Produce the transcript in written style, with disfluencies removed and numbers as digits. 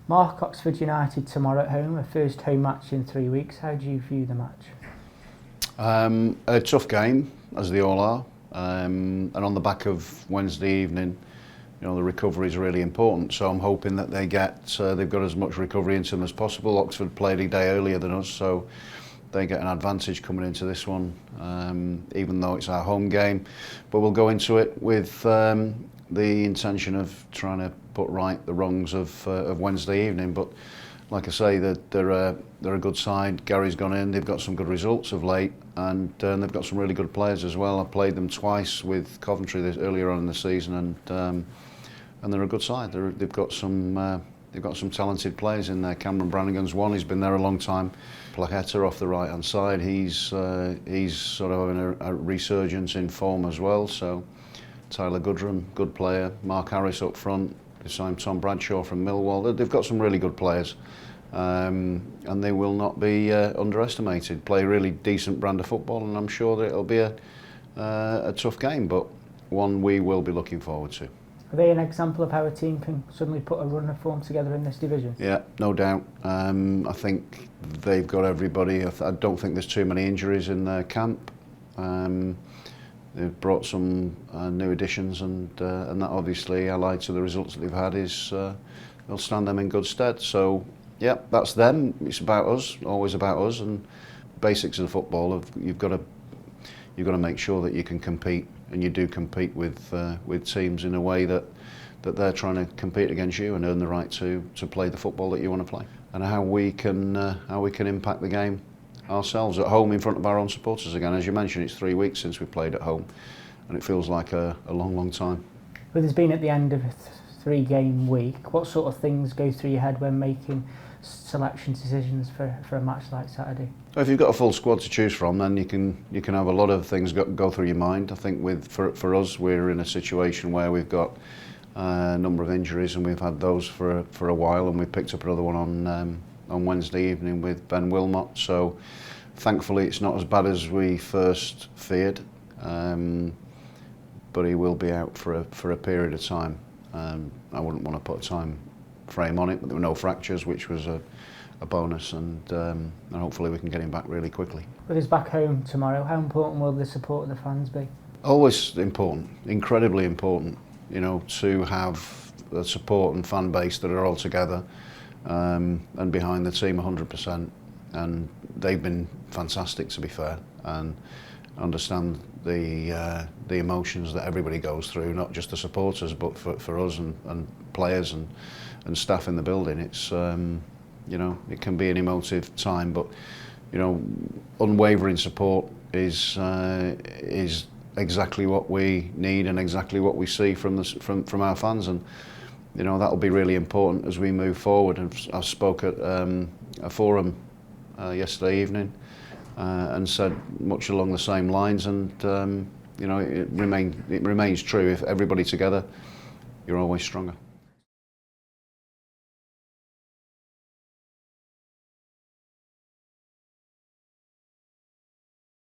Mark, Oxford United tomorrow at home, a first home match in 3 weeks. How do you view the match? A tough game, as they all are, and on the back of Wednesday evening, you know, the recovery is really important. So I'm hoping that they've got as much recovery into them as possible. Oxford played a day earlier than us, so they get an advantage coming into this one, even though it's our home game. But we'll go into it with the intention of trying to put right the wrongs of Wednesday evening. But like I say, they're a good side. Gary's gone in. They've got some good results of late, and they've got some really good players as well. I played them twice with Coventry earlier on in the season, and they're a good side. They've got some talented players in there. Cameron Brannigan's one. He's been there a long time. Placheta off the right hand side. He's sort of having a resurgence in form as well. So Tyler Goodrum, good player. Mark Harris up front. They signed Tom Bradshaw from Millwall. They've got some really good players, and they will not be underestimated. Play a really decent brand of football, and I'm sure that it'll be a tough game, but one we will be looking forward to. Are they an example of how a team can suddenly put a run of form together in this division? Yeah, no doubt. I think they've got everybody. I don't think there's too many injuries in their camp. They've brought some new additions, and that obviously, allied to the results that they've had, will stand them in good stead. So, yeah, that's them. It's about us, always about us. And basics of football, you've got to make sure that you can compete, and you do compete with teams in a way that they're trying to compete against you and earn the right to play the football that you want to play. And how we can impact the game ourselves at home in front of our own supporters again. As you mentioned, it's 3 weeks since we played at home, and it feels like a long time. Well, there's been at the end of a 3-game week. What sort of things go through your head when making selection decisions for a match like Saturday? If you've got a full squad to choose from, then you can have a lot of things go through your mind. I think for us, we're in a situation where we've got a number of injuries, and we've had those for a while, and we picked up another one on Wednesday evening with Ben Wilmot. So thankfully it's not as bad as we first feared, but he will be out for a period of time. I wouldn't want to put a time frame on it, but there were no fractures, which was a bonus, and hopefully we can get him back really quickly. With us back home tomorrow, how important will the support of the fans be? Always important, incredibly important, you know, to have the support and fan base that are all together and behind the team 100%. And they've been fantastic, to be fair, and understand the emotions that everybody goes through, not just the supporters, but for us and players and staff in the building. It's you know, it can be an emotive time, but you know, unwavering support is exactly what we need and exactly what we see from our fans, and you know, that'll be really important as we move forward. And I spoke at a forum yesterday evening and said much along the same lines, and you know, it remains true. If everybody together, you're always stronger.